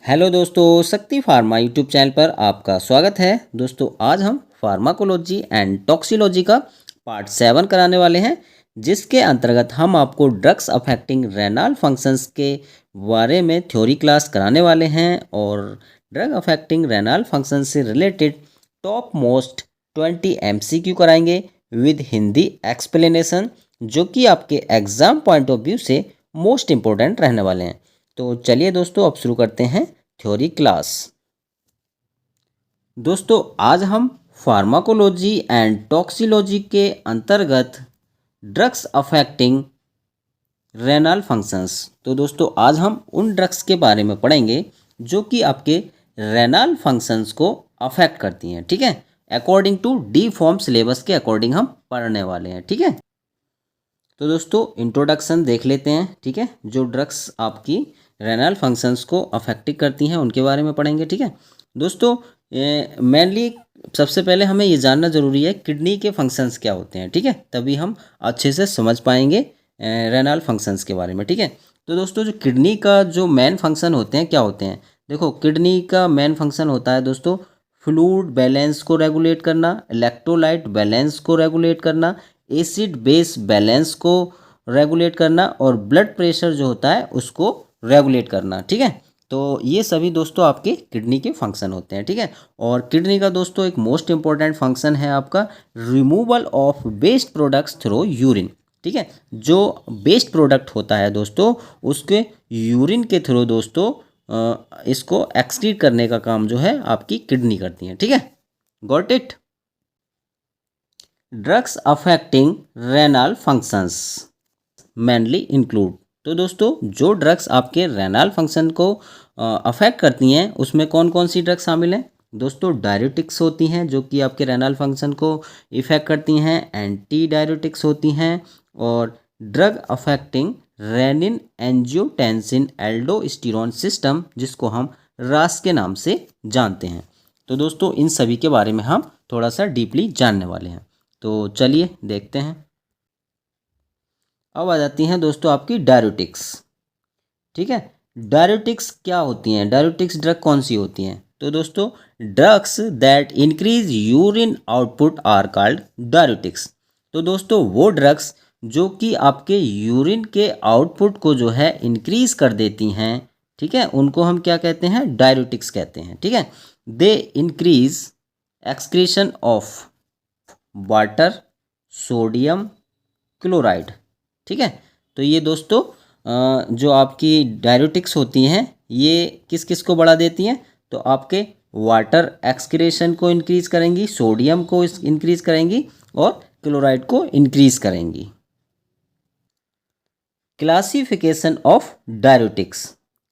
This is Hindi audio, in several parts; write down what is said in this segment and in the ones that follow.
हेलो दोस्तों, शक्ति फार्मा यूट्यूब चैनल पर आपका स्वागत है। दोस्तों आज हम फार्माकोलॉजी एंड टॉक्सिकोलॉजी का पार्ट 7 कराने वाले हैं, जिसके अंतर्गत हम आपको ड्रग्स अफेक्टिंग रेनल फंक्शंस के बारे में थ्योरी क्लास कराने वाले हैं और ड्रग अफेक्टिंग रेनल फंक्शन से रिलेटेड टॉप मोस्ट 20 MCQ कराएंगे विद हिंदी एक्सप्लेनेशन, जो कि आपके एग्ज़ाम पॉइंट ऑफ व्यू से मोस्ट इम्पोर्टेंट रहने वाले हैं। तो चलिए दोस्तों, अब शुरू करते हैं थ्योरी क्लास। दोस्तों आज हम फार्माकोलॉजी एंड टॉक्सिकोलॉजी के अंतर्गत ड्रग्स अफेक्टिंग रेनल फंक्शंस, तो दोस्तों आज हम उन ड्रग्स के बारे में पढ़ेंगे जो कि आपके रेनल फंक्शंस को अफेक्ट करती हैं। ठीक है, according to D Pharm syllabus के अकॉर्डिंग हम पढ़ने वाले हैं। ठीक है, तो दोस्तों इंट्रोडक्शन देख लेते हैं। ठीक है, जो ड्रग्स आपकी रेनल फंक्शंस को अफेक्ट करती हैं उनके बारे में पढ़ेंगे। ठीक है दोस्तों, मेनली सबसे पहले हमें ये जानना ज़रूरी है किडनी के फंक्शंस क्या होते हैं। ठीक है, तभी हम अच्छे से समझ पाएंगे रेनल फंक्शंस के बारे में। ठीक है, तो दोस्तों जो किडनी का जो मेन फंक्शन होते हैं क्या होते हैं, देखो किडनी का मेन फंक्शन होता है दोस्तों फ्लूइड बैलेंस को रेगुलेट करना, इलेक्ट्रोलाइट बैलेंस को रेगुलेट करना, एसिड बेस बैलेंस को रेगुलेट करना और ब्लड प्रेशर जो होता है उसको रेगुलेट करना। ठीक है, तो ये सभी दोस्तों आपके किडनी के फंक्शन होते हैं। ठीक है, और किडनी का दोस्तों एक मोस्ट इंपॉर्टेंट फंक्शन है आपका removal of waste products through urine. ठीक है, जो वेस्ट प्रोडक्ट होता है दोस्तों उसके यूरिन के थ्रू दोस्तों इसको एक्सक्रीट करने का काम जो है आपकी किडनी करती है। ठीक है, got it. Drugs affecting renal functions mainly include, तो दोस्तों जो ड्रग्स आपके रेनल फंक्शन को अफेक्ट करती हैं उसमें कौन कौन सी ड्रग्स शामिल हैं दोस्तों। डायरेटिक्स होती हैं जो कि आपके रेनल फंक्शन को इफेक्ट करती हैं, एंटी डायरेटिक्स होती हैं, और drug affecting renin angiotensin aldosterone system, जिसको हम रास के नाम से जानते हैं। तो दोस्तों इन सभी के बारे में हम थोड़ा सा डीपली जानने वाले हैं। तो चलिए देखते हैं। अब आ जाती हैं दोस्तों आपकी डायरेटिक्स। ठीक है, डायरेटिक्स क्या होती हैं, डायरेटिक्स ड्रग कौन सी होती हैं, तो दोस्तों drugs that increase urine output are called diuretics. तो दोस्तों वो ड्रग्स जो कि आपके यूरिन के आउटपुट को जो है इंक्रीज कर देती हैं, ठीक है, उनको हम क्या कहते हैं, डायरेटिक्स कहते हैं। ठीक है, they increase excretion of water, sodium chloride. ठीक है, तो ये दोस्तों जो आपकी डायरेटिक्स होती हैं ये किस किस को बढ़ा देती हैं, तो आपके वाटर एक्सक्रीशन को इंक्रीज करेंगी, सोडियम को इंक्रीज करेंगी और क्लोराइड को इंक्रीज करेंगी। क्लासिफिकेशन ऑफ डायरेटिक्स,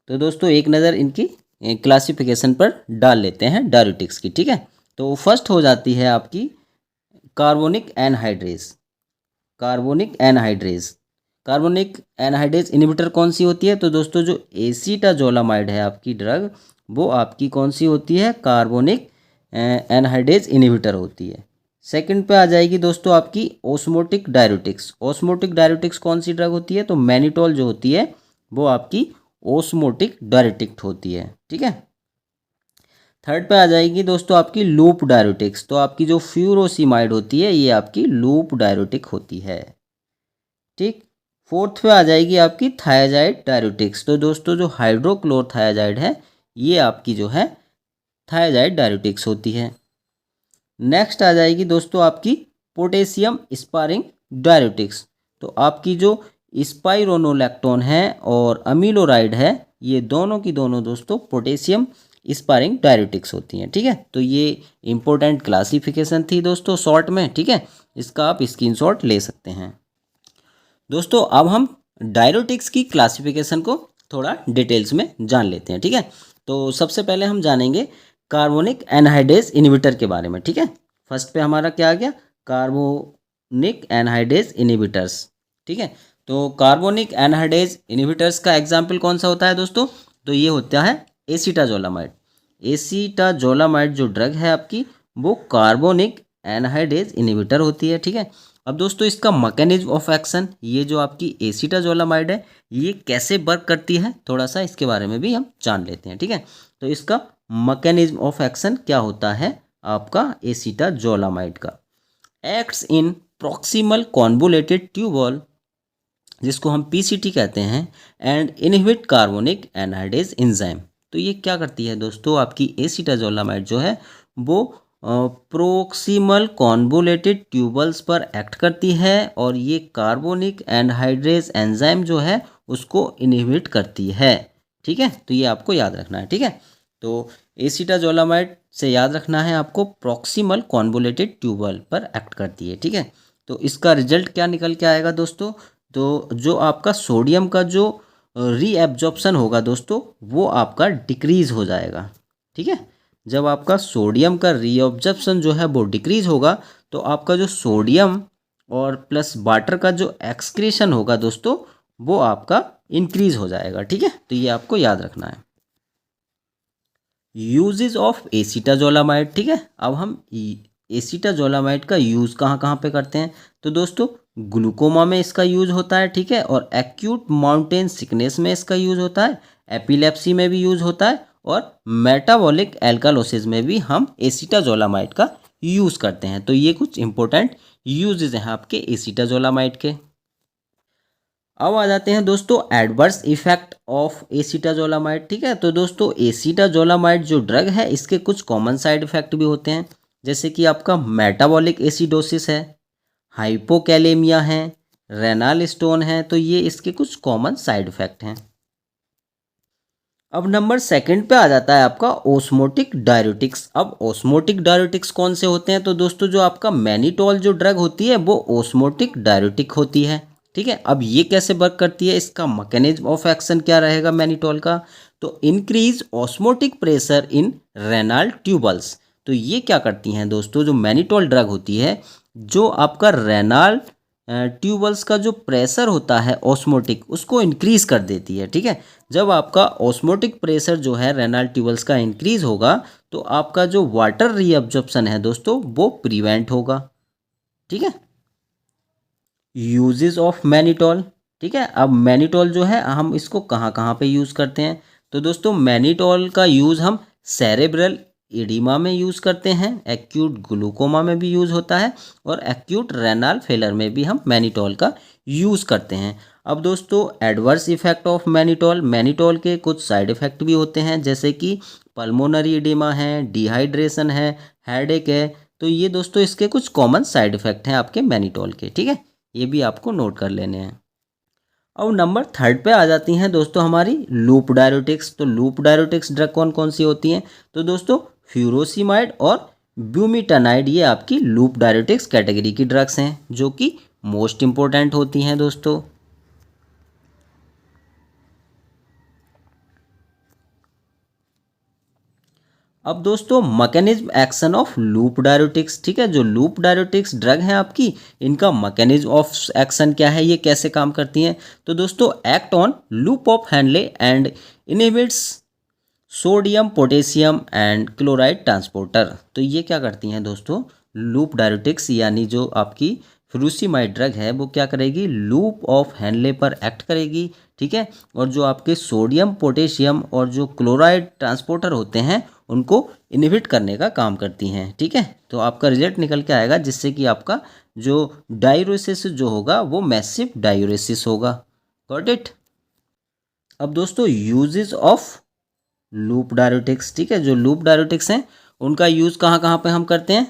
तो दोस्तों एक नज़र इनकी क्लासिफिकेशन पर डाल लेते हैं डायरेटिक्स की। ठीक है, तो फर्स्ट हो जाती है आपकी carbonic anhydrase. Carbonic anhydrase, carbonic anhydrase inhibitor कौन सी होती है, तो दोस्तों जो एसीटाजोलामाइड है आपकी ड्रग, वो आपकी कौन सी होती है, कार्बोनिक एनहाइड्रेज इनहिबिटर होती है। सेकंड पे आ जाएगी दोस्तों आपकी ओस्मोटिक डायरेटिक्स। ओस्मोटिक डायरेटिक्स कौन सी ड्रग होती है, तो मैनिटोल जो होती है वो आपकी ओस्मोटिक डायरेटिक होती है। ठीक है, थर्ड पे आ जाएगी दोस्तों आपकी लूप डायरेटिक्स। तो आपकी जो फ्यूरोसिमाइड होती है ये आपकी लूप डायरेटिक होती है। ठीक, फोर्थ पे आ जाएगी आपकी थायाजाइड डायरेटिक्स। तो दोस्तों जो हाइड्रोक्लोरथायाजाइड है ये आपकी जो है थायाजाइड डायरेटिक्स होती है। नेक्स्ट आ जाएगी दोस्तों आपकी पोटेशियम स्पारिंग डायरेटिक्स। तो आपकी जो स्पाइरोनोलैक्टोन है और अमीलोराइड है ये दोनों की दोनों दोस्तों पोटेशियम स्पारिंग डायरेटिक्स होती हैं। ठीक है, तो ये इंपॉर्टेंट क्लासिफिकेशन थी दोस्तों शॉर्ट में। ठीक है, इसका आप स्क्रीनशॉट ले सकते हैं। दोस्तों अब हम डायरेटिक्स की क्लासिफिकेशन को थोड़ा डिटेल्स में जान लेते हैं। ठीक है, तो सबसे पहले हम जानेंगे कार्बोनिक एनहाइड्रेज इनहिबिटर के बारे में। ठीक है, फर्स्ट पे हमारा क्या आ गया, कार्बोनिक एनहाइड्रेज इनहिबिटर्स। ठीक है, तो कार्बोनिक एनहाइड्रेज इनहिबिटर्स का एग्जाम्पल कौन सा होता है दोस्तों, तो ये होता है एसीटाजोलामाइड। एसीटाजोलामाइड जो ड्रग है आपकी वो कार्बोनिक एनहाइड्रेज इनहिबिटर होती है। ठीक है, अब दोस्तों इसका मैकेनिज्म ऑफ एक्शन, ये जो आपकी एसीटाजोलामाइड है ये कैसे वर्क करती है, थोड़ा सा इसके बारे में भी हम जान लेते हैं, ठीक है। तो इसका मैकेनिज्म ऑफ एक्शन क्या होता है आपका एसीटाजोलामाइड का। Acts in proximal convoluted tubule, जिसको हम पीसीटी कहते हैं, and inhibit carbonic anhydrase enzyme. तो ये क्या करती है दोस्तों, आपकी एसीटाजोलामाइड जो है वो प्रोक्सिमल कॉन्वोलेटेड ट्यूबल्स पर एक्ट करती है और ये कार्बोनिक एनहाइड्रेज एंजाइम जो है उसको इनहिबिट करती है, ठीक है। तो ये आपको याद रखना है, ठीक है। तो एसीटाजोलामाइड से याद रखना है आपको, प्रॉक्सिमल कॉन्वोलेटेड ट्यूबल पर एक्ट करती है, ठीक है। तो इसका रिजल्ट क्या निकल के आएगा दोस्तों, तो जो आपका सोडियम का जो रीएब्जॉर्प्शन होगा दोस्तों वो आपका डिक्रीज हो जाएगा, ठीक है। जब आपका सोडियम का रीअब्जॉर्प्शन जो है वो डिक्रीज होगा तो आपका जो सोडियम और प्लस वाटर का जो एक्सक्रीशन होगा दोस्तों वो आपका इंक्रीज हो जाएगा, ठीक है। तो ये आपको याद रखना है। यूजेस ऑफ एसीटाजोलामाइड, ठीक है। अब हम एसीटाजोलामाइड का यूज़ कहाँ कहाँ पे करते हैं, तो दोस्तों ग्लूकोमा में इसका यूज़ होता है, ठीक है, और एक्यूट माउंटेन सिकनेस में इसका यूज़ होता है, एपिलेप्सी में भी यूज़ होता है, और मेटाबॉलिक एल्कालोसिस में भी हम एसीटाजोलामाइड का यूज़ करते हैं। तो ये कुछ इंपॉर्टेंट यूजेस हैं आपके एसीटाजोलामाइड के। अब आ जाते हैं दोस्तों एडवर्स इफेक्ट ऑफ एसीटाजोलामाइड, ठीक है। तो दोस्तों एसीटाजोलामाइड जो ड्रग है इसके कुछ कॉमन साइड इफेक्ट भी होते हैं, जैसे कि आपका मेटाबॉलिक एसिडोसिस है, हाइपोकैलेमिया है, रेनाल स्टोन है। तो ये इसके कुछ कॉमन साइड इफेक्ट हैं। अब नंबर सेकंड पे आ जाता है आपका ओस्मोटिक डाययूरेटिक्स। अब ओस्मोटिक डाययूरेटिक्स कौन से होते हैं, तो दोस्तों जो आपका मैनिटोल जो ड्रग होती है वो ओस्मोटिक डाययूरेटिक होती है, ठीक है। अब ये कैसे वर्क करती है, इसका मैकेनिज्म ऑफ एक्शन क्या रहेगा मैनिटोल का, तो increase osmotic pressure in renal tubules. तो ये क्या करती हैं दोस्तों, जो मैनिटोल ड्रग होती है जो आपका रेनाल ट्यूबल्स का जो प्रेशर होता है ऑस्मोटिक उसको इंक्रीज कर देती है, ठीक है। जब आपका ऑस्मोटिक प्रेशर जो है रेनाल ट्यूबल्स का इंक्रीज होगा तो आपका जो वाटर रीअब्जॉर्प्शन है दोस्तों वो प्रिवेंट होगा, ठीक है। यूजेस ऑफ मैनिटोल, ठीक है। अब मैनिटोल जो है हम इसको कहाँ कहाँ पे यूज़ करते हैं, तो दोस्तों मैनिटोल का यूज़ हम सेरेब्रल एडिमा में यूज़ करते हैं, एक्यूट ग्लूकोमा में भी यूज़ होता है, और एक्यूट रेनाल फेलर में भी हम मैनिटोल का यूज़ करते हैं। अब दोस्तों adverse effect of mannitol, mannitol के कुछ साइड इफ़ेक्ट भी होते हैं, जैसे कि पल्मोनरी एडिमा है, डिहाइड्रेशन है, हेडेक है। तो ये दोस्तों इसके कुछ कॉमन साइड इफ़ेक्ट हैं आपके मैनिटोल के, ठीक है। ये भी आपको नोट कर लेने हैं। अब नंबर थर्ड पे आ जाती हैं दोस्तों हमारी लूप डाययूरेटिक्स। तो लूप डाययूरेटिक्स ड्रग कौन कौन सी होती हैं, तो दोस्तों फ्यूरोसिमाइड और ब्यूमिटानाइड ये आपकी लूप डाययूरेटिक्स कैटेगरी की ड्रग्स हैं जो कि मोस्ट इंपॉर्टेंट होती हैं दोस्तों। अब दोस्तों mechanism action of loop diuretics, ठीक है। जो लूप डाययूरेटिक्स ड्रग हैं आपकी इनका मैकेनिज्म ऑफ एक्शन क्या है, ये कैसे काम करती हैं, तो दोस्तों act on loop of handle and inhibits sodium potassium and chloride transporter. तो ये क्या करती हैं दोस्तों, लूप डाययूरेटिक्स यानी जो आपकी फ्यूरोसिमाइड ड्रग है वो क्या करेगी, लूप ऑफ हैंडले पर एक्ट करेगी, ठीक है। और जो आपके सोडियम पोटेशियम और जो क्लोराइड ट्रांसपोर्टर होते हैं उनको इनहिबिट करने का काम करती हैं, ठीक है। तो आपका रिजल्ट निकल के आएगा जिससे कि आपका जो डायूरेसिस जो होगा वो मैसिव डायूरेसिस होगा। Got it. अब दोस्तों यूजेस ऑफ लूप डाययूरेटिक्स, ठीक है। जो लूप डाययूरेटिक्स हैं उनका यूज़ कहाँ कहाँ पे हम करते हैं,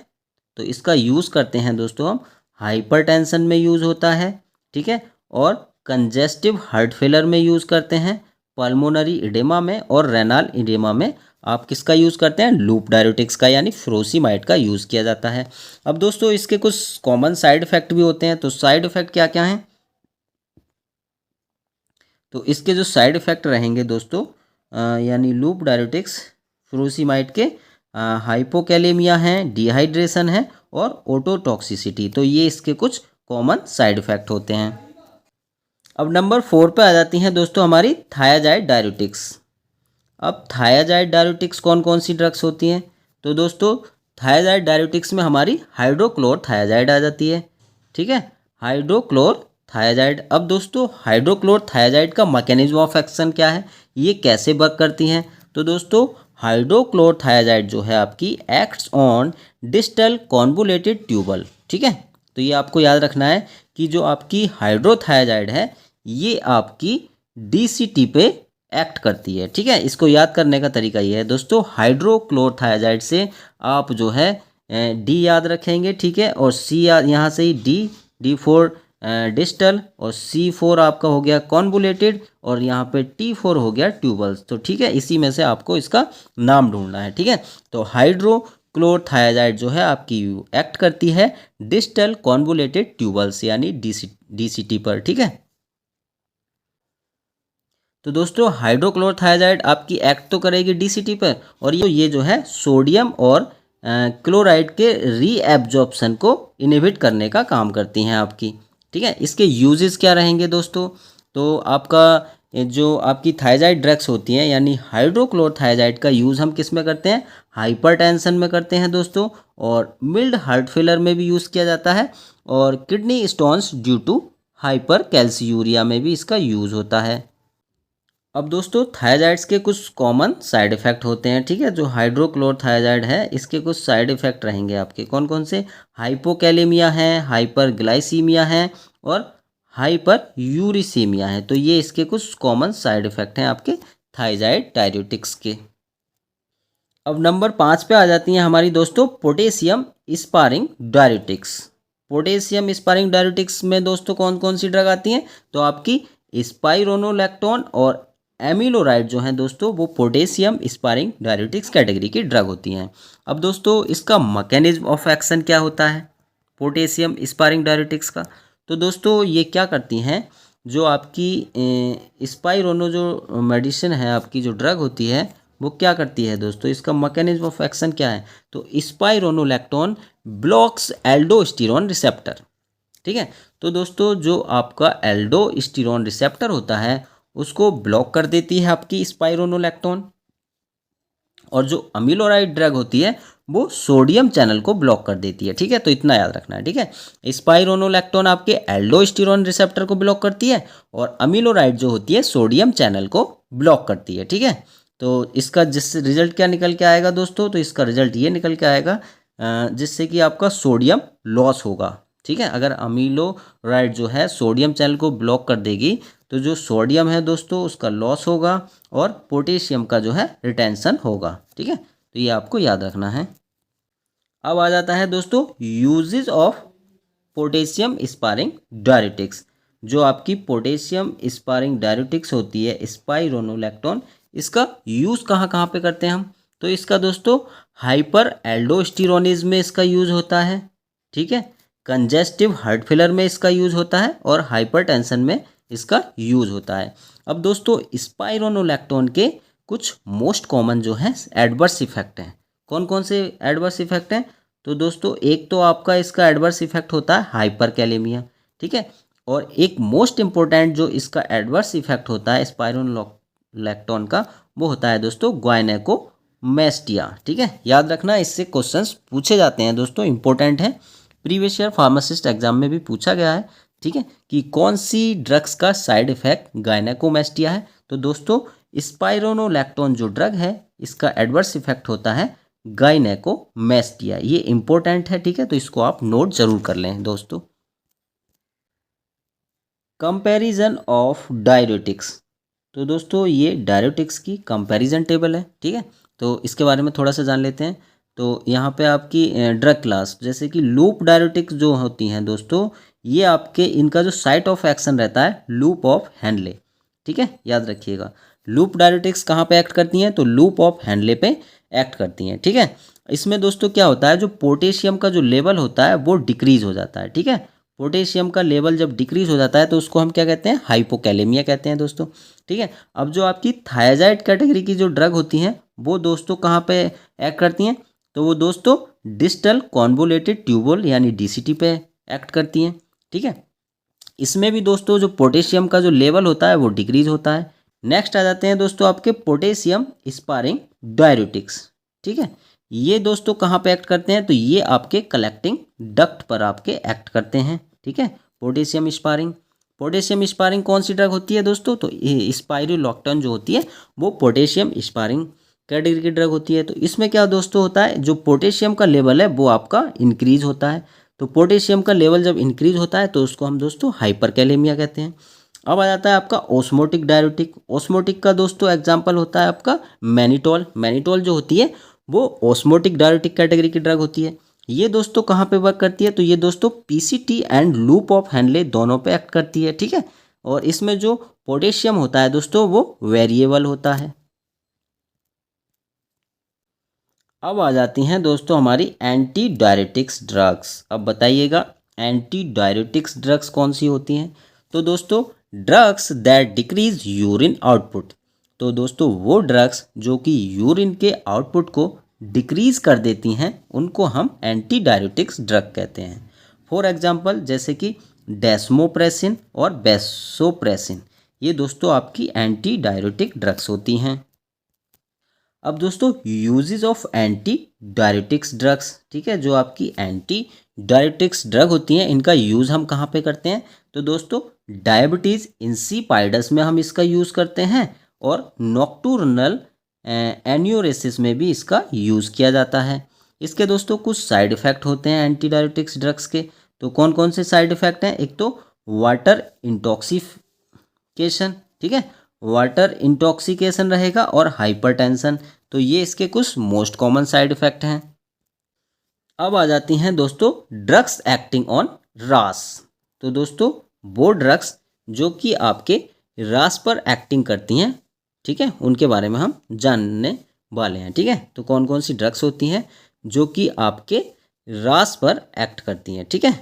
तो इसका यूज़ करते हैं दोस्तों हम हाइपरटेंशन में यूज़ होता है, ठीक है, और कंजेस्टिव हार्ट फेलर में यूज़ करते हैं, पल्मोनरी इडेमा में और रेनाल इडेमा में आप किसका यूज़ करते हैं, लूप डाययूरेटिक्स का यानी फ्यूरोसिमाइड का यूज़ किया जाता है। अब दोस्तों इसके कुछ कॉमन साइड इफ़ेक्ट भी होते हैं, तो साइड इफ़ेक्ट क्या क्या हैं, तो इसके जो साइड इफ़ेक्ट रहेंगे दोस्तों यानी लूप डाययूरेटिक्स फ्यूरोसिमाइड के हाइपोकैलेमिया है, डिहाइड्रेशन है और ओटोटॉक्सिसिटी। तो ये इसके कुछ कॉमन साइड इफ़ेक्ट होते हैं। अब नंबर 4 पे आ जाती हैं दोस्तों हमारी थायाजाइड डाययूरेटिक्स। अब थायाजाइड डाययूरेटिक्स कौन कौन सी ड्रग्स होती हैं, तो दोस्तों थायाजाइड डाययूरेटिक्स में हमारी हाइड्रोक्लोर थायाजाइड आ जाती है, ठीक है, हाइड्रोक्लोरथायाजाइड। अब दोस्तों हाइड्रोक्लोरथायाजाइड का मैकेनिज्म ऑफ एक्शन क्या है, ये कैसे वर्क करती हैं? तो दोस्तों हाइड्रोक्लोरथायाजाइड जो है आपकी acts on distal convoluted tubule. ठीक है, तो ये आपको याद रखना है कि जो आपकी हाइड्रोथायाजाइड है ये आपकी डीसीटी पे एक्ट करती है। ठीक है, इसको याद करने का तरीका ये है दोस्तों, हाइड्रोक्लोरथायाजाइड से आप जो है डी याद रखेंगे। ठीक है, और सी यहाँ से ही डी4 डिस्टल, और C4 आपका हो गया कॉन्वोलेटेड, और यहाँ पे T4 हो गया ट्यूबल्स। तो ठीक है, इसी में से आपको इसका नाम ढूंढना है। ठीक है, तो हाइड्रोक्लोरथायाजाइड जो है आपकी एक्ट करती है डिस्टल कॉन्वोलेटेड ट्यूबल्स यानी डीसीटी पर। ठीक है, तो दोस्तों हाइड्रोक्लोरथायाजाइड आपकी एक्ट तो करेगी डीसीटी पर, और ये जो है सोडियम और क्लोराइड के रीएब्जॉर्प्शन को इनहिबिट करने का काम करती हैं आपकी। ठीक है, इसके यूजेस क्या रहेंगे दोस्तों? तो आपका जो आपकी थायजाइड ड्रग्स होती हैं यानी हाइड्रोक्लोरथायाजाइड का यूज़ हम किस में करते हैं? हाइपरटेंशन में करते हैं दोस्तों, और मिल्ड हार्ट फेलर में भी यूज़ किया जाता है, और kidney stones due to hypercalciuria में भी इसका यूज़ होता है। अब दोस्तों थायजाइड्स के कुछ कॉमन साइड इफ़ेक्ट होते हैं। ठीक है, जो हाइड्रोक्लोरथायाजाइड है इसके कुछ साइड इफ़ेक्ट रहेंगे आपके, कौन कौन से? हाइपोकैलेमिया है, हाइपरग्लाइसीमिया है, और हाइपर यूरिसीमिया है। तो ये इसके कुछ कॉमन साइड इफ़ेक्ट हैं आपके थायजाइड डाययूरेटिक्स के। अब नंबर 5 पे आ जाती हैं हमारी दोस्तों potassium sparring diuretics. Potassium sparring diuretics में दोस्तों कौन कौन सी ड्रग आती हैं? तो आपकी स्पाइरोनोलैक्टोन और एमिलोराइड जो हैं दोस्तों वो पोटेशियम स्पारिंग डाययूरेटिक्स कैटेगरी की ड्रग होती हैं। अब दोस्तों इसका मैकेनिज्म ऑफ एक्शन क्या होता है पोटेशियम स्पारिंग डाययूरेटिक्स का? तो दोस्तों ये क्या करती हैं, जो आपकी स्पाइरोनो जो मेडिसिन है आपकी जो ड्रग होती है वो क्या करती है दोस्तों, इसका मैकेनिज्म ऑफ एक्शन क्या है? तो स्पाइरोनोलैक्टोन ब्लॉक्स एल्डोस्टेरोन रिसेप्टर। ठीक है, तो दोस्तों जो आपका एल्डोस्टेरोन रिसेप्टर होता है उसको ब्लॉक कर देती है आपकी स्पाइरोनोलैक्टोन, और जो अमीलोराइड ड्रग होती है वो सोडियम चैनल को ब्लॉक कर देती है। ठीक है, तो इतना याद रखना है। ठीक है, स्पाइरोनोलैक्टोन आपके एल्डोस्टेरोन रिसेप्टर को ब्लॉक करती है, और अमीलोराइड जो होती है सोडियम चैनल को ब्लॉक करती है। ठीक है, तो इसका जिससे रिजल्ट क्या निकल के आएगा दोस्तों? तो इसका रिजल्ट ये निकल के आएगा जिससे कि आपका सोडियम लॉस होगा। ठीक है, अगर अमीलोराइड जो है सोडियम चैनल को ब्लॉक कर देगी तो जो सोडियम है दोस्तों उसका लॉस होगा, और पोटेशियम का जो है रिटेंशन होगा। ठीक है, तो ये आपको याद रखना है। अब आ जाता है दोस्तों uses of potassium sparring diuretics. जो आपकी पोटेशियम स्पारिंग डाययूरेटिक्स होती है स्पाइरोनोलैक्टोन, इसका यूज़ कहाँ कहाँ पे करते हैं हम? तो इसका दोस्तों हाइपर एल्डोस्टेरोनिज्म में इसका यूज़ होता है। ठीक है, कंजेस्टिव हार्ट फेलर में इसका यूज़ होता है, और हाइपरटेंशन में इसका यूज़ होता है। अब दोस्तों स्पाइरोनोलैक्टोन के कुछ मोस्ट कॉमन जो हैं एडवर्स इफेक्ट हैं, कौन कौन से एडवर्स इफेक्ट हैं? तो दोस्तों एक तो आपका इसका एडवर्स इफेक्ट होता है हाइपरकैलेमिया। ठीक है, और एक मोस्ट इम्पोर्टेंट जो इसका एडवर्स इफेक्ट होता है स्पाइरोनोलैक्टोन का वो होता है दोस्तों गायनेकोमैस्टिया। ठीक है, याद रखना, इससे क्वेश्चंस पूछे जाते हैं दोस्तों, इंपॉर्टेंट है, प्रीवियस ईयर फार्मासिस्ट एग्जाम में भी पूछा गया है। ठीक है, कि कौन सी ड्रग्स का साइड इफेक्ट गायनेकोमैस्टिया है? तो दोस्तों स्पाइरोनोलैक्टोन जो ड्रग है इसका एडवर्स इफेक्ट होता है गायनेकोमैस्टिया। ये इंपॉर्टेंट है। ठीक है, तो इसको आप नोट जरूर कर लें दोस्तों। Comparison of diuretics. तो दोस्तों ये डाययूरेटिक्स की कंपैरिजन टेबल है। ठीक है, तो इसके बारे में थोड़ा सा जान लेते हैं। तो यहाँ पे आपकी ड्रग क्लास जैसे कि लूप डाययूरेटिक्स जो होती हैं दोस्तों, ये आपके इनका जो साइट ऑफ एक्शन रहता है लूप ऑफ हैंडले। ठीक है, याद रखिएगा, लूप डाययूरेटिक्स कहाँ पे एक्ट करती हैं? तो लूप ऑफ हैंडले पे एक्ट करती हैं। ठीक है, इसमें दोस्तों क्या होता है, जो पोटेशियम का जो लेवल होता है वो डिक्रीज हो जाता है। ठीक है, पोटेशियम का लेवल जब डिक्रीज हो जाता है तो उसको हम क्या कहते हैं? हाइपोकैलेमिया कहते हैं दोस्तों। ठीक है, अब जो आपकी थायजाइड कैटेगरी की जो ड्रग होती हैं वो दोस्तों कहाँ पे एक्ट करती हैं? तो वो दोस्तों डिस्टल कॉन्वोलेटेड ट्यूबल यानी डीसीटी पे एक्ट करती हैं। ठीक है, इसमें भी दोस्तों जो पोटेशियम का जो लेवल होता है वो डिक्रीज होता है। नेक्स्ट आ जाते हैं दोस्तों आपके पोटेशियम स्पारिंग डाययूरेटिक्स। ठीक है, ये दोस्तों कहाँ पे एक्ट करते हैं? तो ये आपके कलेक्टिंग डक्ट पर आपके एक्ट करते हैं। ठीक है। पोटेशियम स्पारिंग, पोटेशियम स्पारिंग कौन सी ड्रग होती है दोस्तों? तो ये स्पाइरोलैक्टोन जो होती है वो पोटेशियम स्पारिंग कैटेगरी की ड्रग होती है। तो इसमें क्या दोस्तों होता है, जो पोटेशियम का लेवल है वो आपका इंक्रीज होता है। तो पोटेशियम का लेवल जब इंक्रीज होता है तो उसको हम दोस्तों हाइपरकैलेमिया कहते हैं। अब आ जाता है आपका ओस्मोटिक डायरेटिक। ओस्मोटिक का दोस्तों एग्जाम्पल होता है आपका मैनिटोल। मैनिटोल जो होती है वो ओस्मोटिक डायरेटिक कैटेगरी की ड्रग होती है। ये दोस्तों कहाँ पे वर्क करती है? तो ये दोस्तों PCT and loop of handle दोनों पे एक्ट करती है, ठीक है। और इसमें जो पोटेशियम होता है दोस्तों वो वेरिएबल होता है। अब आ जाती हैं दोस्तों हमारी एंटी डायरेटिक्स ड्रग्स। अब बताइएगा एंटी डायरेटिक्स ड्रग्स कौन सी होती हैं? तो दोस्तों drugs that decrease urine output. तो दोस्तों वो ड्रग्स जो कि यूरिन के आउटपुट को डिक्रीज कर देती हैं उनको हम एंटी डायरेटिक्स ड्रग कहते हैं। फॉर एग्जांपल जैसे कि डेस्मोप्रेसिन और बेसोप्रेसिन, ये दोस्तों आपकी एंटी डायरेटिक ड्रग्स होती हैं। अब दोस्तों uses of anti diuretics drugs, ठीक है, जो आपकी एंटी डायरेटिक्स ड्रग होती हैं इनका यूज़ हम कहाँ पे करते हैं? तो दोस्तों डायबिटीज़ इंसिपाइडस में हम इसका यूज़ करते हैं और नॉक्टुर्नल एन्यूरेसिस में भी इसका यूज़ किया जाता है। इसके दोस्तों कुछ साइड इफ़ेक्ट होते हैं एंटी डायरेटिक्स ड्रग्स के। तो कौन कौन से साइड इफ़ेक्ट हैं? एक तो वाटर इंटॉक्सिकेशन, ठीक है, वाटर इंटॉक्सिकेशन रहेगा और हाइपरटेंशन। तो ये इसके कुछ मोस्ट कॉमन साइड इफेक्ट हैं। अब आ जाती हैं दोस्तों ड्रग्स एक्टिंग ऑन रास। तो दोस्तों वो ड्रग्स जो कि आपके रास पर एक्टिंग करती हैं, ठीक है, उनके बारे में हम जानने वाले हैं, ठीक है। तो कौन कौन सी ड्रग्स होती हैं जो कि आपके रास पर एक्ट करती हैं, ठीक है।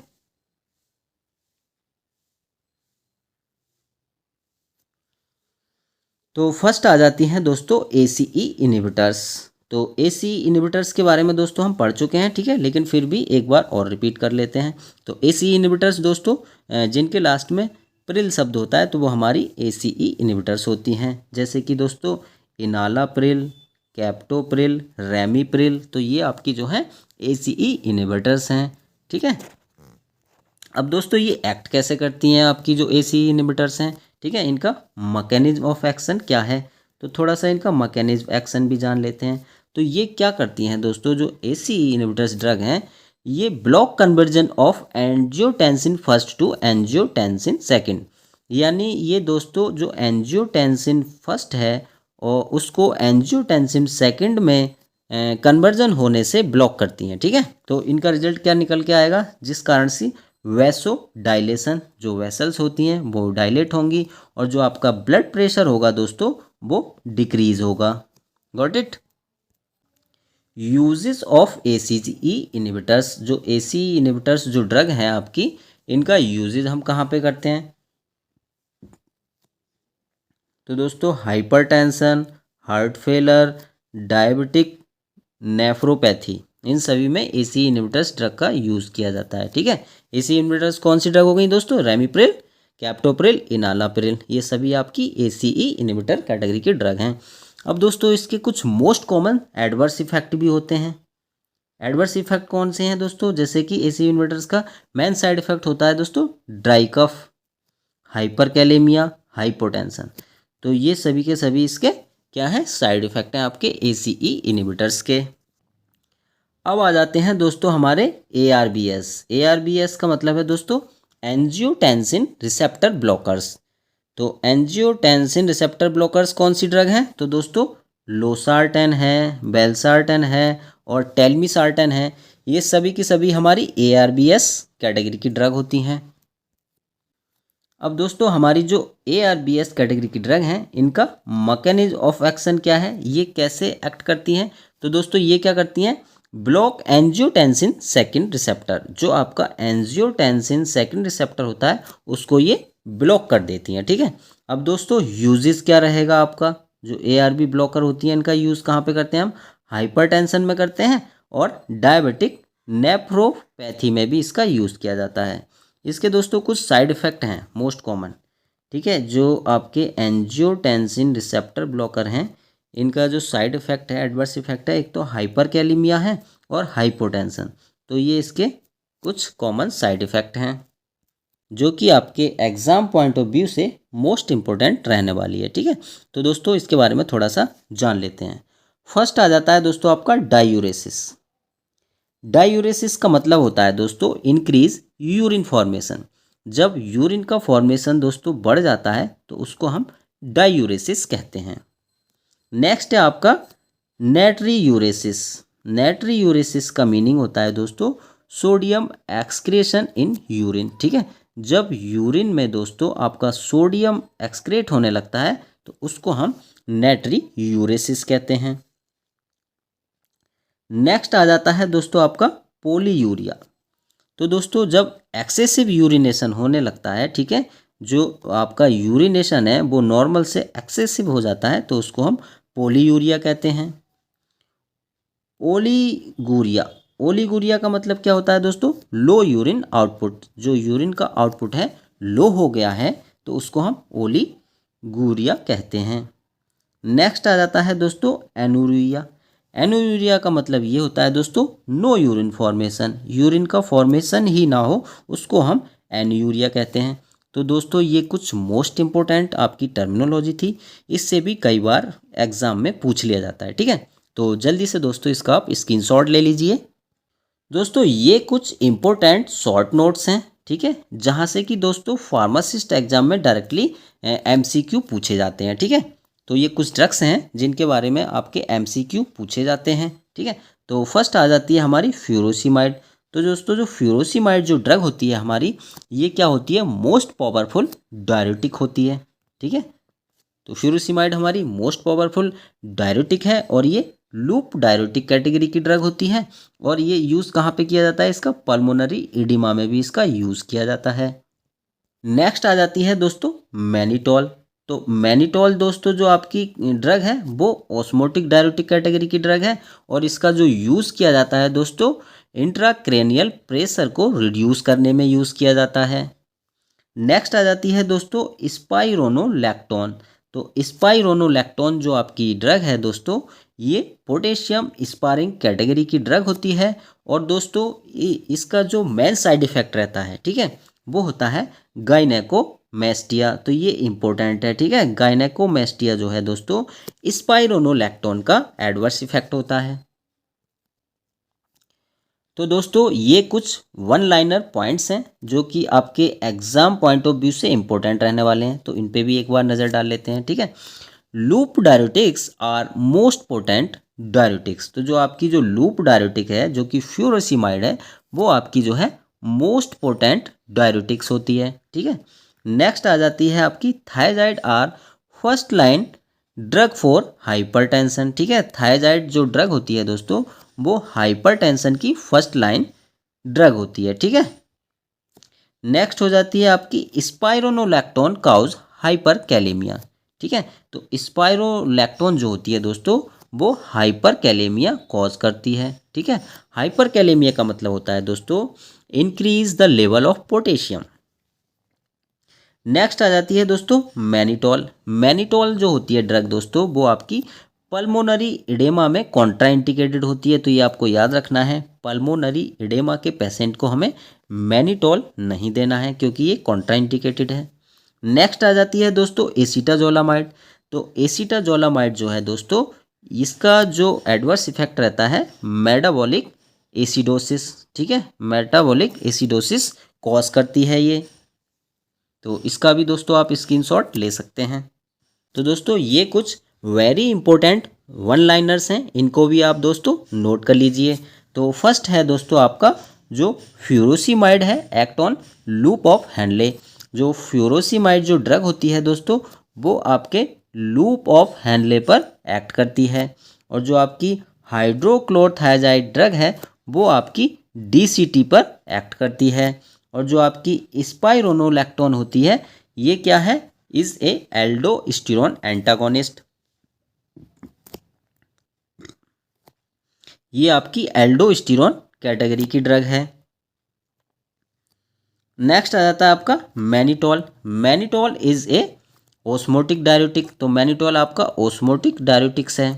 तो फर्स्ट आ जाती हैं दोस्तों ACE इनहिबिटर्स। तो ACE इनहिबिटर्स के बारे में दोस्तों हम पढ़ चुके हैं, ठीक है, लेकिन फिर भी एक बार और रिपीट कर लेते हैं। तो ACE इनहिबिटर्स दोस्तों जिनके लास्ट में प्रिल शब्द होता है तो वो हमारी ACE इनहिबिटर्स होती हैं। जैसे कि दोस्तों इनालाप्रिल, कैप्टोप्रिल, रेमिप्रिल, तो ये आपकी जो है ACE इनहिबिटर्स हैं, ठीक है। अब दोस्तों ये एक्ट कैसे करती हैं आपकी जो ACE इनहिबिटर्स हैं, ठीक है, इनका मैकेनिज्म ऑफ एक्शन क्या है? तो थोड़ा सा इनका मैकेनिज्म एक्शन भी जान लेते हैं। तो ये क्या करती हैं दोस्तों, जो ACE इनहिबिटर्स ड्रग हैं ये block conversion of angiotensin first to angiotensin second. यानी ये दोस्तों जो एंजियोटेंसिन फर्स्ट है और उसको एंजियोटेंसिन सेकंड में कन्वर्जन होने से ब्लॉक करती हैं, ठीक है। तो इनका रिजल्ट क्या निकल के आएगा? जिस कारण से वैसो डायलेशन, जो वेसल्स होती हैं वो डायलेट होंगी और जो आपका ब्लड प्रेशर होगा दोस्तों वो डिक्रीज होगा। Got it. Uses of ACE inhibitors. जो ACE इनहिबिटर्स जो ड्रग हैं आपकी, इनका यूजेस हम कहाँ पे करते हैं? तो दोस्तों hypertension, heart failure, diabetic nephropathy, इन सभी में ACE इनहिबिटर्स ड्रग का यूज़ किया जाता है, ठीक है। ACE इनहिबिटर्स कौन सी ड्रग हो गई दोस्तों? रेमिप्रिल, कैप्टोप्रिल, इनालाप्रिल, ये सभी आपकी ACE इनहिबिटर कैटेगरी के ड्रग हैं। अब दोस्तों इसके कुछ मोस्ट कॉमन एडवर्स इफेक्ट भी होते हैं। एडवर्स इफेक्ट कौन से हैं दोस्तों? जैसे कि ACE इनहिबिटर्स का मेन साइड इफेक्ट होता है दोस्तों ड्राई कफ, हाइपरकैलेमिया, हाइपोटेंशन। तो ये सभी के सभी इसके क्या है? साइड इफेक्ट हैं आपके ACE इनहिबिटर्स के। अब आ जाते हैं दोस्तों हमारे ARBS। ARBS का मतलब है दोस्तों एंजियोटेंसिन रिसेप्टर ब्लॉकर्स। तो एंजियोटेंसिन रिसेप्टर ब्लॉकर्स कौन सी ड्रग हैं? तो दोस्तों लोसार्टेन है, बेलसार्टेन है और टेलमिसार्टेन है। ये सभी की सभी हमारी ARBS कैटेगरी की ड्रग होती हैं। अब दोस्तों हमारी जो ARBS कैटेगरी की ड्रग हैं इनका मैकेनिज्म ऑफ एक्शन क्या है? ये कैसे एक्ट करती हैं? तो दोस्तों ये क्या करती हैं? Block angiotensin second receptor. जो आपका एंजियोटेंसिन सेकंड रिसेप्टर होता है उसको ये ब्लॉक कर देती हैं, ठीक है। अब दोस्तों यूजेस क्या रहेगा आपका? जो ARB ब्लॉकर होती हैं इनका यूज़ कहाँ पे करते हैं हम? हाइपरटेंशन में करते हैं और डायबिटिक नेफ्रोपैथी में भी इसका यूज़ किया जाता है। इसके दोस्तों कुछ साइड इफ़ेक्ट हैं मोस्ट कॉमन, ठीक है। जो आपके एंजियोटेंसिन रिसेप्टर ब्लॉकर हैं इनका जो साइड इफ़ेक्ट है, एडवर्स इफ़ेक्ट है, एक तो हाइपरकैलेमिया है और हाइपोटेंशन। तो ये इसके कुछ कॉमन साइड इफ़ेक्ट हैं। जो कि आपके एग्ज़ाम पॉइंट ऑफ व्यू से मोस्ट इम्पोर्टेंट रहने वाली है। ठीक है, तो दोस्तों इसके बारे में थोड़ा सा जान लेते हैं। फर्स्ट आ जाता है दोस्तों आपका डायूरेसिस। डायूरेसिस का मतलब होता है दोस्तों इंक्रीज यूरिन फॉर्मेशन। जब यूरिन का फॉर्मेशन दोस्तों बढ़ जाता है तो उसको हम डायूरेसिस कहते हैं। नेक्स्ट है आपका नेट्रीयूरेसिस। नेट्रीयूरेसिस का मीनिंग होता है दोस्तों सोडियम एक्सक्रेशन इन यूरिन। ठीक है, जब यूरिन में दोस्तों आपका सोडियम एक्सक्रेट होने लगता है तो उसको हम नेट्रीयूरेसिस कहते हैं। नेक्स्ट आ जाता है दोस्तों आपका पोलीयूरिया। तो दोस्तों जब एक्सेसिव यूरिनेशन होने लगता है, ठीक है, जो आपका यूरिनेशन है वो नॉर्मल से एक्सेसिव हो जाता है तो उसको हम पोलीयूरिया कहते हैं। ओलीगूरिया। ओलीगूरिया का मतलब क्या होता है दोस्तों लो यूरिन आउटपुट। जो यूरिन का आउटपुट है लो हो गया है तो उसको हम ओलीगूरिया कहते हैं। नेक्स्ट आ जाता है दोस्तों एनुरिया। एनुरिया का मतलब ये होता है दोस्तों नो यूरिन फॉर्मेशन। यूरिन का फॉर्मेशन ही ना हो उसको हम एनुरिया कहते हैं। तो दोस्तों ये कुछ मोस्ट इम्पोर्टेंट आपकी टर्मिनोलॉजी थी, इससे भी कई बार एग्जाम में पूछ लिया जाता है। ठीक है, तो जल्दी से दोस्तों इसका आप स्क्रीनशॉट ले लीजिए। दोस्तों ये कुछ इम्पोर्टेंट शॉर्ट नोट्स हैं, ठीक है, जहाँ से कि दोस्तों फार्मासिस्ट एग्जाम में डायरेक्टली एमसीक्यू पूछे जाते हैं। ठीक है, तो ये कुछ ड्रग्स हैं जिनके बारे में आपके एमसीक्यू पूछे जाते हैं। ठीक है, तो फर्स्ट आ जाती है हमारी फ्यूरोसिमाइड। तो दोस्तों जो फ्यूरोसिमाइड जो ड्रग होती है हमारी, ये क्या होती है मोस्ट पावरफुल डायरेटिक होती है। ठीक है, तो फ्यूरोसिमाइड हमारी मोस्ट पावरफुल डायरेटिक है और ये लूप डायरेटिक कैटेगरी की ड्रग होती है। और ये यूज़ कहाँ पे किया जाता है, इसका पल्मोनरी इडिमा में भी इसका यूज़ किया जाता है। नेक्स्ट आ जाती है दोस्तों मैनिटॉल। तो मैनिटॉल दोस्तों जो आपकी ड्रग है वो ऑस्मोटिक डायरेटिक कैटेगरी की ड्रग है और इसका जो यूज़ किया जाता है दोस्तों इंट्राक्रेनियल प्रेशर को रिड्यूस करने में यूज़ किया जाता है। नेक्स्ट आ जाती है दोस्तों स्पाइरोनोलैक्टोन। तो स्पाइरोनोलैक्टोन जो आपकी ड्रग है दोस्तों ये पोटेशियम स्पारिंग कैटेगरी की ड्रग होती है और दोस्तों इसका जो मेन साइड इफेक्ट रहता है, ठीक है, वो होता है गायनेकोमेस्टिया। तो ये इंपॉर्टेंट है। ठीक है, गायनेकोमेस्टिया जो है दोस्तों स्पाइरोनोलैक्टोन का एडवर्स इफेक्ट होता है। तो दोस्तों ये कुछ वन लाइनर पॉइंट्स हैं जो कि आपके एग्जाम पॉइंट ऑफ व्यू से इंपॉर्टेंट रहने वाले हैं, तो इन पे भी एक बार नज़र डाल लेते हैं। ठीक है, loop diuretics are most potent diuretics. तो जो आपकी जो लूप डायरेटिक है जो कि फ्यूरोसिमाइड है वो आपकी जो है मोस्ट पोटेंट डायरेटिक्स होती है। ठीक है, नेक्स्ट आ जाती है आपकी thiazide are first line drug for hypertension. ठीक है, थायजाइड जो ड्रग होती है दोस्तों वो हाइपरटेंशन की फर्स्ट लाइन ड्रग होती है। ठीक है, नेक्स्ट हो जाती है आपकी स्पाइरोनोलैक्टोन काउज हाइपरकैलेमिया। ठीक है, तो स्पाइरोलैक्टोन जो होती है दोस्तों वो हाइपरकैलेमिया कॉज करती है। ठीक है, हाइपरकैलेमिया का मतलब होता है दोस्तों increase the level of potassium. Next आ जाती है दोस्तों मैनिटॉल। मैनिटॉल जो होती है ड्रग दोस्तों वो आपकी पल्मोनरी इडेमा में कॉन्ट्राइंडिकेटेड होती है। तो ये आपको याद रखना है, पल्मोनरी इडेमा के पेशेंट को हमें मैनिटॉल नहीं देना है क्योंकि ये कॉन्ट्राइंडिकेटेड है। नेक्स्ट आ जाती है दोस्तों एसिटाजोलामाइड। तो एसिटाजोलामाइड जो है दोस्तों इसका जो एडवर्स इफेक्ट रहता है मेटाबॉलिक एसिडोसिस। ठीक है, मेटाबॉलिक एसिडोसिस कॉज करती है ये, तो इसका भी दोस्तों आप स्क्रीनशॉट ले सकते हैं। तो दोस्तों ये कुछ वेरी इंपॉर्टेंट वन लाइनर्स हैं, इनको भी आप दोस्तों नोट कर लीजिए। तो फर्स्ट है दोस्तों आपका जो फ्यूरोसिमाइड है act on loop of handle. जो फ्यूरोसिमाइड जो ड्रग होती है दोस्तों वो आपके लूप ऑफ हैंडले पर एक्ट करती है और जो आपकी हाइड्रोक्लोरथायजाइड ड्रग है वो आपकी डीसीटी पर एक्ट करती है और जो आपकी स्पाइरोनोलैक्टोन होती है ये क्या है, इज ए एल्डोस्टेरोन एंटागोनिस्ट। ये आपकी एल्डोस्टेरोन कैटेगरी की ड्रग है। नेक्स्ट आ जाता है आपका mannitol. Mannitol is a osmotic diuretic. तो मैनिटॉल आपका ओस्मोटिक डायरेटिक्स है।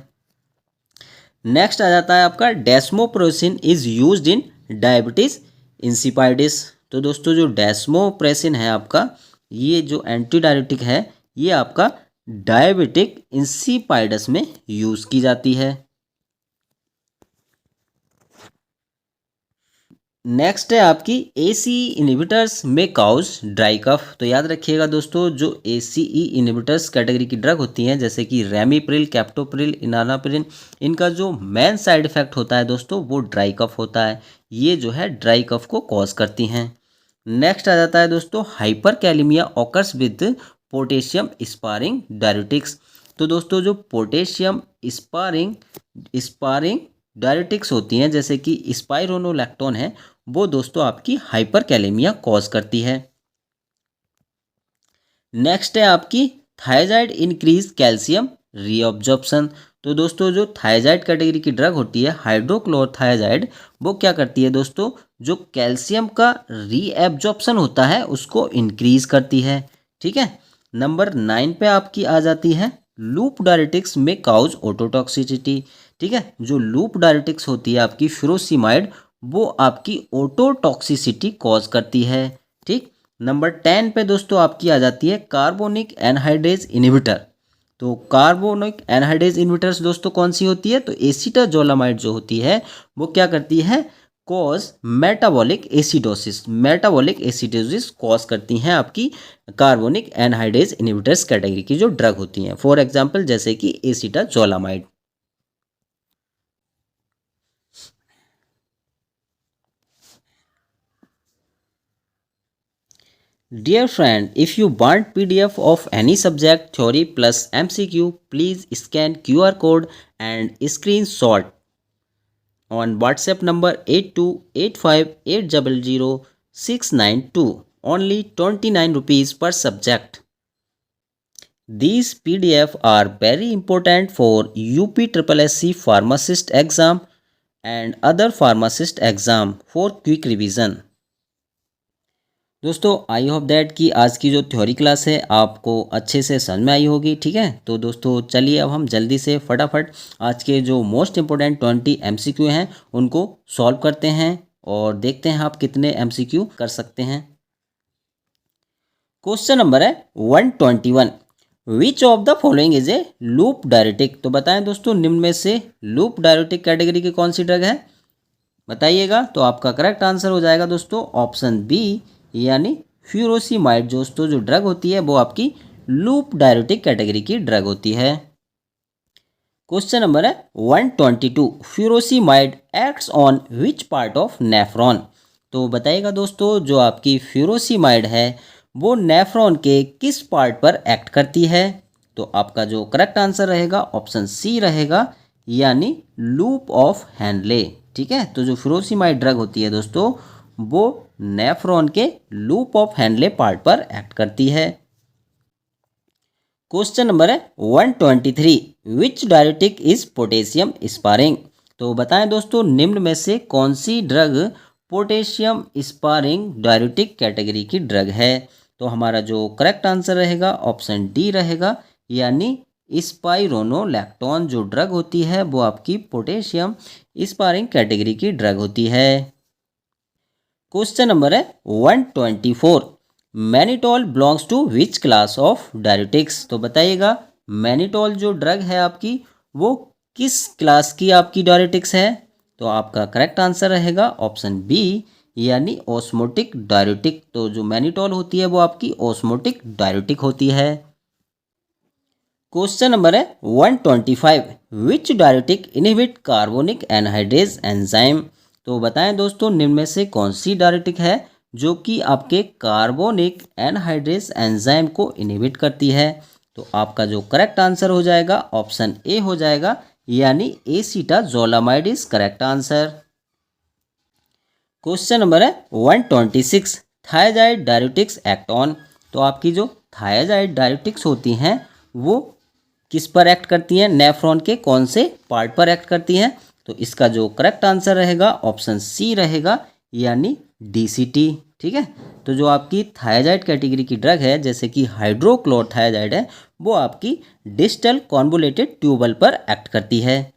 नेक्स्ट आ जाता है आपका डेस्मोप्रोसिन इज यूज्ड इन डायबिटीज इंसिपाइडिस। तो दोस्तों जो डेस्मोप्रेसिन है आपका, ये जो एंटी डायरेटिक है, ये आपका डायबिटिक इंसिपाइडस में यूज़ की जाती है। नेक्स्ट है आपकी एसीई इनहिबिटर्स में काउज ड्राई कफ। तो याद रखिएगा दोस्तों, जो एसीई इनहिबिटर्स कैटेगरी की ड्रग होती हैं जैसे कि रेमिप्रिल, कैप्टोप्रिल, इनानाप्रिल, इनका जो मेन साइड इफेक्ट होता है दोस्तों वो ड्राई कफ होता है। ये जो है ड्राई कफ को कॉज करती हैं। नेक्स्ट आ जाता है दोस्तों hyperkalaemia occurs with potassium sparing diuretics. तो दोस्तों जो पोटेशियम स्पारिंग स्पारिंग डायरेटिक्स होती हैं जैसे कि स्पाइरोनोलैक्टोन है, वो दोस्तों आपकी हाइपर कैलेमिया कॉज करती है। नेक्स्ट है आपकी थायजाइड इंक्रीज कैल्शियम रीअब्जॉर्प्शन। तो दोस्तों जो थायजाइड कैटेगरी की ड्रग होती है हाइड्रोक्लोरथायजाइड, वो क्या करती है दोस्तों, जो कैल्शियम का रीअब्जॉर्प्शन होता है उसको इंक्रीज करती है। ठीक है। नंबर 9 पे आपकी आ जाती है लूप डायरेटिक्स में काउज ओटोटॉक्सिसिटी। ठीक है, जो लूप डायरेटिक्स होती है आपकी फ्यूरोसिमाइड, वो आपकी ओटोटॉक्सिसिटी कॉज करती है। ठीक। नंबर 10 पे दोस्तों आपकी आ जाती है कार्बोनिक एनहाइड्रेज इनहिबिटर। तो कार्बोनिक एनहाइड्रेज इनहिबिटर्स दोस्तों कौन सी होती है, तो एसीटाजोलामाइड जो होती है वो क्या करती है, कॉज मेटाबॉलिक एसिडोसिस कॉज करती हैं आपकी कार्बोनिक एनहाइड्रेज इनहिबिटर्स कैटेगरी की जो ड्रग होती हैं। फॉर एग्जांपल जैसे कि एसीटाजोलामाइड। Dear friend, if you want PDF of any subject theory plus MCQ, please scan QR code and screenshot on WhatsApp number 8285800692. Only 29 rupees per subject. These PDF are very important for UPSSC pharmacist exam and other pharmacist exam for quick revision. दोस्तों आई होप दैट कि आज की जो थ्योरी क्लास है आपको अच्छे से समझ में आई होगी। ठीक है, तो दोस्तों चलिए अब हम जल्दी से फटाफट आज के जो मोस्ट इम्पोर्टेंट 20 MCQ हैं उनको सॉल्व करते हैं और देखते हैं आप कितने MCQ कर सकते हैं। क्वेश्चन नंबर है 121, which of the following is a loop diuretic. तो बताएं दोस्तों निम्न में से लूप डायरेटिक कैटेगरी की कौन सी ड्रग है, बताइएगा। तो आपका करेक्ट आंसर हो जाएगा दोस्तों ऑप्शन बी, यानी फ्यूरोसिमाइड। दोस्तों जो ड्रग होती है वो आपकी लूप डायरेटिक कैटेगरी की ड्रग होती है। क्वेश्चन नंबर है 122, furosemide acts on which part of nephron. तो बताइएगा दोस्तों जो आपकी फ्यूरोसिमाइड है वो नेफ्रॉन के किस पार्ट पर एक्ट करती है। तो आपका जो करेक्ट आंसर रहेगा ऑप्शन सी रहेगा, यानी लूप ऑफ हैंडले। ठीक है, तो जो फ्यूरोसिमाइड ड्रग होती है दोस्तों वो नेफ्रॉन के लूप ऑफ हैंडले पार्ट पर एक्ट करती है। क्वेश्चन नंबर है 123, which diuretic is potassium sparing. तो बताएं दोस्तों निम्न में से कौन सी drug potassium sparing diuretic category की ड्रग है। तो हमारा जो करेक्ट आंसर रहेगा ऑप्शन डी रहेगा, यानी स्पाइरोनोलैक्टोन जो ड्रग होती है वो आपकी पोटेशियम स्पारिंग कैटेगरी की ड्रग होती है। क्वेश्चन नंबर है 124, mannitol belongs to which class of diuretics. तो बताइएगा मैनिटोल जो ड्रग है आपकी वो किस क्लास की आपकी डायरेटिक्स है। तो आपका करेक्ट आंसर रहेगा ऑप्शन बी, यानी ऑस्मोटिक डायरेटिक। तो जो मैनिटोल होती है वो आपकी ऑस्मोटिक डायरेटिक होती है। क्वेश्चन नंबर है 125, which diuretic inhibit carbonic anhydrase enzyme. तो बताएं दोस्तों निम्न में से कौन सी डायरेटिक है जो कि आपके कार्बोनिक एनहाइड्रेज एंजाइम को इनहिबिट करती है। तो आपका जो करेक्ट आंसर हो जाएगा ऑप्शन ए हो जाएगा, यानी acetazolamide is correct answer. Question number है 126, थायजाइड डायरेटिक्स एक्ट ऑन। तो आपकी जो थायजाइड डायरेटिक्स होती हैं वो किस पर एक्ट करती हैं, नेफ्रॉन के कौन से पार्ट पर एक्ट करती हैं। तो इसका जो करेक्ट आंसर रहेगा ऑप्शन सी रहेगा, यानी डीसीटी। ठीक है, तो जो आपकी थायजाइड कैटेगरी की ड्रग है जैसे कि हाइड्रोक्लोरथायजाइड है वो आपकी डिस्टल कॉन्वोलेटेड ट्यूबल पर एक्ट करती है।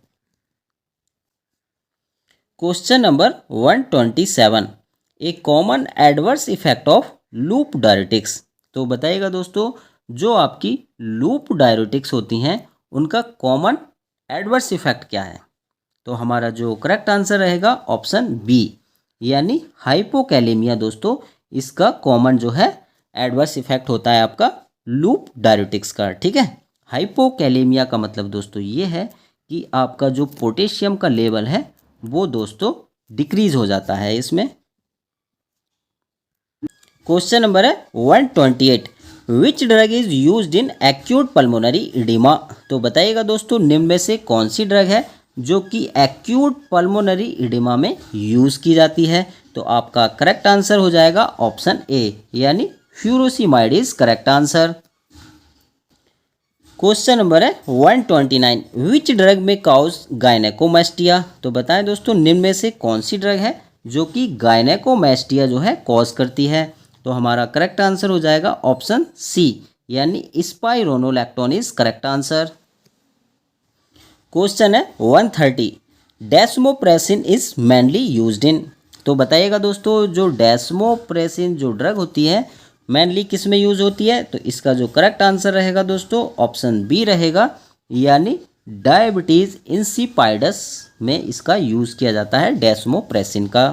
Question number 127, A common adverse effect of loop diuretics. तो बताइएगा दोस्तों, जो आपकी लूप डायरेटिक्स होती हैं उनका कॉमन एडवर्स इफेक्ट क्या है? तो हमारा जो करेक्ट आंसर रहेगा ऑप्शन बी, यानी हाइपोकैलेमिया दोस्तों, इसका कॉमन जो है एडवर्स इफेक्ट होता है आपका लूप डायरेटिक्स का। ठीक है, हाइपोकैलेमिया का मतलब दोस्तों ये है कि आपका जो पोटेशियम का लेवल है वो दोस्तों डिक्रीज हो जाता है इसमें। क्वेश्चन नंबर है 128, which drug is used in acute pulmonary edema. तो बताइएगा दोस्तों, निम्न में से कौन सी ड्रग है जो कि एक्यूट पल्मोनरी इडिमा में यूज की जाती है? तो आपका करेक्ट आंसर हो जाएगा ऑप्शन ए, यानी furosemide is correct answer. Question number है 129, विच ड्रग में काउज गायनेकोमास्टिया। तो बताएं दोस्तों, निम्न में से कौन सी ड्रग है जो कि गायनेकोमास्टिया जो है कॉज करती है? तो हमारा करेक्ट आंसर हो जाएगा ऑप्शन सी, यानी spironolactone is correct answer. Question है 130, desmopressin is mainly used in. तो बताइएगा दोस्तों, जो डेस्मोप्रेसिन जो ड्रग होती है मेनली किस में यूज होती है? तो इसका जो करेक्ट आंसर रहेगा दोस्तों ऑप्शन बी रहेगा, यानी डायबिटीज इंसिपाइडस में इसका यूज किया जाता है डेस्मोप्रेसिन का।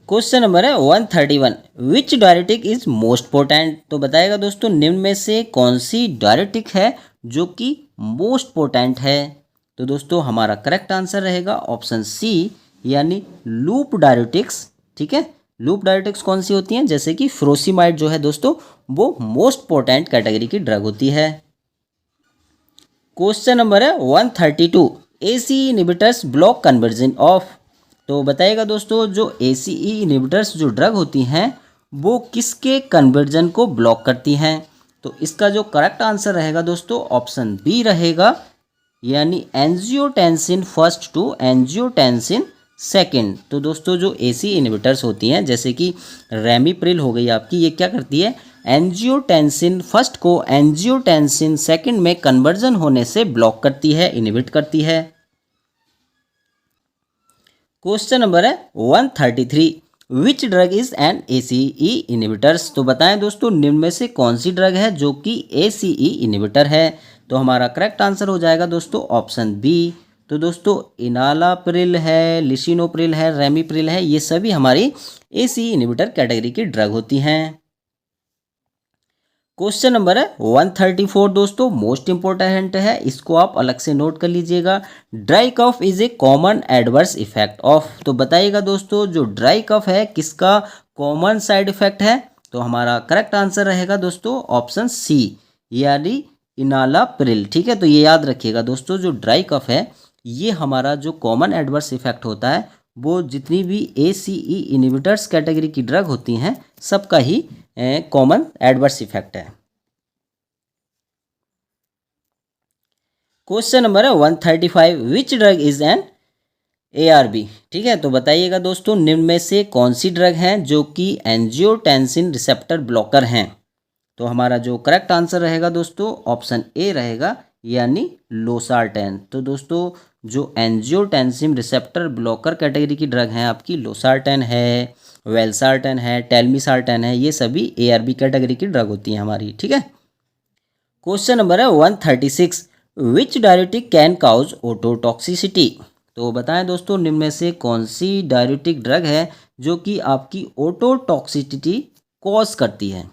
क्वेश्चन नंबर है 131, विच डायरेटिक इज मोस्ट पोटेंट। तो बताइएगा दोस्तों, निम्न में से कौन सी डायरेटिक है जो कि मोस्ट पोटेंट है? तो दोस्तों हमारा करेक्ट आंसर रहेगा ऑप्शन सी, यानी लूप डायरेटिक्स। ठीक है, लूप डायरेटिक्स कौन सी होती हैं? जैसे कि फ्रोसिमाइड जो है दोस्तों वो मोस्ट पोटेंट कैटेगरी की ड्रग होती है। क्वेश्चन नंबर है 132, AC inhibitors block conversion of. तो बताइएगा दोस्तों, जो ACE इनहिबिटर्स जो ड्रग होती हैं वो किसके कन्वर्जन को ब्लॉक करती हैं? तो इसका जो करेक्ट आंसर रहेगा दोस्तों ऑप्शन बी रहेगा, यानी angiotensin first to angiotensin second. तो दोस्तों जो ACE इनहिबिटर्स होती हैं जैसे कि रेमिप्रिल हो गई आपकी, ये क्या करती है? एंजियोटेंसिन फर्स्ट को एंजियोटेंसिन सेकंड में कन्वर्जन होने से ब्लॉक करती है, इनहिबिट करती है। क्वेश्चन नंबर है 133, विच drug is an ACE inhibitors. तो बताएं दोस्तों, निम्न में से कौन सी ड्रग है जो कि ACE इनहिबिटर है? तो हमारा करेक्ट आंसर हो जाएगा दोस्तों ऑप्शन बी। तो दोस्तों इनालाप्रिल है, लिसिनोप्रिल है, रेमिप्रिल है, ये सभी हमारी ACE इनहिबिटर कैटेगरी की ड्रग होती हैं। क्वेश्चन नंबर है 134 दोस्तों, मोस्ट इंपॉर्टेंट है, इसको आप अलग से नोट कर लीजिएगा। Dry cough is a common adverse effect of. तो बताइएगा दोस्तों, जो ड्राई कफ है किसका कॉमन साइड इफेक्ट है? तो हमारा करेक्ट आंसर रहेगा दोस्तों ऑप्शन सी, यानी इनालाप्रिल। ठीक है, तो ये याद रखिएगा दोस्तों, जो ड्राई कफ है ये हमारा जो कॉमन एडवर्स इफेक्ट होता है वो जितनी भी ACE इनहिबिटर्स कैटेगरी की ड्रग होती हैं सबका ही कॉमन एडवर्स इफेक्ट है। क्वेश्चन नंबर है 135, विच ड्रग इज एन ARB। ठीक है, तो बताइएगा दोस्तों, निम्न में से कौन सी ड्रग हैं जो कि एंजियोटेंसिन रिसेप्टर ब्लॉकर हैं? तो हमारा जो करेक्ट आंसर रहेगा दोस्तों ऑप्शन ए रहेगा, यानी लोसार्टेन। तो दोस्तों जो एंजियोटेंसिन रिसेप्टर ब्लॉकर कैटेगरी की ड्रग हैं आपकी लोसार्टेन है, वेल्सार्टेन है, टेलमिसार्टेन है, ये सभी ARB कैटेगरी की ड्रग होती हैं हमारी। ठीक है, क्वेश्चन नंबर है 136, विच डायरेटिक कैन काउज ओटोटॉक्सिसिटी। तो बताएं दोस्तों, निम्न में से कौन सी डायरेटिक ड्रग है जो कि आपकी ओटोटॉक्सिसिटी कॉज करती है?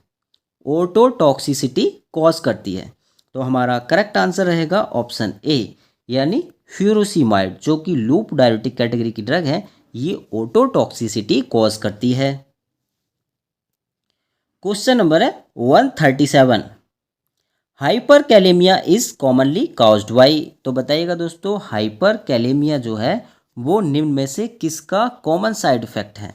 ओटोटॉक्सिसिटी कॉज करती है। तो हमारा करेक्ट आंसर रहेगा ऑप्शन ए, यानी फ्यूरोसिमाइड, जो कि लूप डायरेटिक कैटेगरी की ड्रग है, ये ओटोटॉक्सिसिटी कॉज करती है। क्वेश्चन नंबर है 137, hyperkalaemia is commonly caused bye. तो बताइएगा दोस्तों, हाइपरकैलेमिया जो है वो निम्न में से किसका कॉमन साइड इफेक्ट है?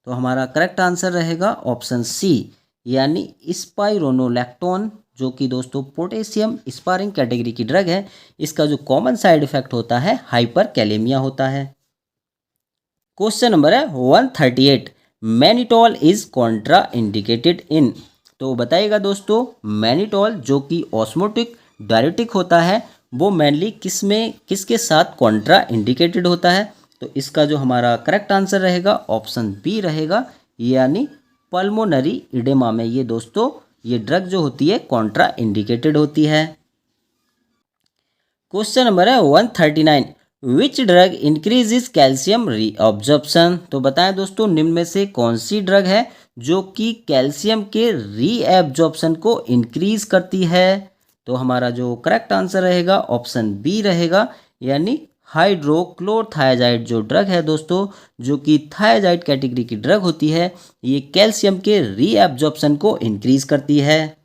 तो हमारा करेक्ट आंसर रहेगा ऑप्शन सी, यानी स्पाइरोनोलैक्टोन, जो कि दोस्तों पोटेशियम स्पारिंग कैटेगरी की ड्रग है, इसका जो कॉमन साइड इफेक्ट होता है हाइपरकैलेमिया होता है। क्वेश्चन नंबर है 138, mannitol is Contra indicated in. तो बताइएगा दोस्तों, मैनिटोल जो कि ऑस्मोटिक डायरेटिक होता है वो मेनली किसके साथ कॉन्ट्रा इंडिकेटेड होता है? तो इसका जो हमारा करेक्ट आंसर रहेगा ऑप्शन बी रहेगा, यानी पल्मोनरी इडेमा में ये दोस्तों ये ड्रग जो होती है कॉन्ट्रा इंडिकेटेड होती है। क्वेश्चन नंबर है 139, which drug increases calcium reabsorption. तो बताएं दोस्तों निम्न में से कौन सी ड्रग है जो कि कैल्शियम के रीअब्जॉर्प्शन को इंक्रीज करती है। तो हमारा जो करेक्ट आंसर रहेगा ऑप्शन बी रहेगा, यानी हाइड्रोक्लोरथायाजाइड जो ड्रग है दोस्तों, जो कि थायाजाइड कैटेगरी की ड्रग होती है, ये कैल्शियम के रीअब्जॉर्प्शन को इंक्रीज करती है।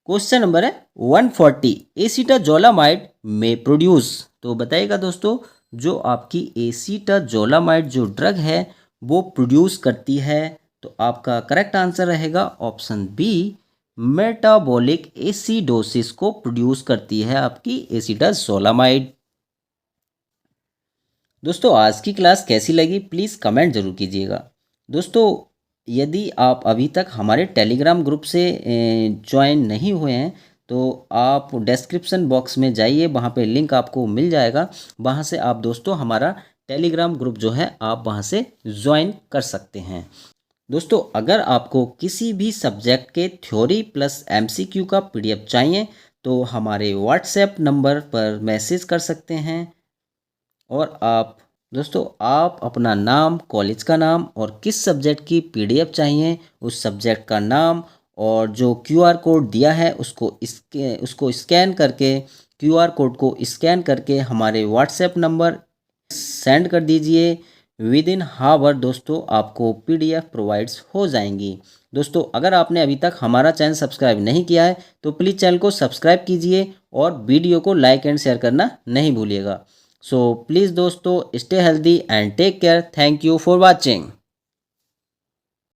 क्वेश्चन नंबर है 140, एसीटाजोलामाइड में प्रोड्यूस। तो बताइएगा दोस्तों जो आपकी एसीटाजोलामाइड जो ड्रग है वो प्रोड्यूस करती है। तो आपका करेक्ट आंसर रहेगा ऑप्शन बी, मेटाबॉलिक एसिडोसिस को प्रोड्यूस करती है आपकी एसीटाजोलामाइड। दोस्तों आज की क्लास कैसी लगी प्लीज़ कमेंट जरूर कीजिएगा। दोस्तों यदि आप अभी तक हमारे टेलीग्राम ग्रुप से ज्वाइन नहीं हुए हैं तो आप डिस्क्रिप्शन बॉक्स में जाइए, वहाँ पे लिंक आपको मिल जाएगा। वहाँ से आप दोस्तों हमारा टेलीग्राम ग्रुप जो है आप वहाँ से ज्वाइन कर सकते हैं। दोस्तों अगर आपको किसी भी सब्जेक्ट के थ्योरी प्लस एमसीक्यू का पीडीएफ चाहिए तो हमारे व्हाट्सएप नंबर पर मैसेज कर सकते हैं, और आप अपना नाम, कॉलेज का नाम और किस सब्जेक्ट की पीडीएफ चाहिए उस सब्जेक्ट का नाम और जो क्यूआर कोड दिया है उसको स्कैन करके, क्यूआर कोड को स्कैन करके हमारे व्हाट्सएप नंबर सेंड कर दीजिए। विद इन हावर दोस्तों आपको पीडीएफ प्रोवाइड्स हो जाएंगी। दोस्तों अगर आपने अभी तक हमारा चैनल सब्सक्राइब नहीं किया है तो प्लीज़ चैनल को सब्सक्राइब कीजिए और वीडियो को लाइक एंड शेयर करना नहीं भूलिएगा। So please दोस्तों stay healthy and take care. Thank you for watching.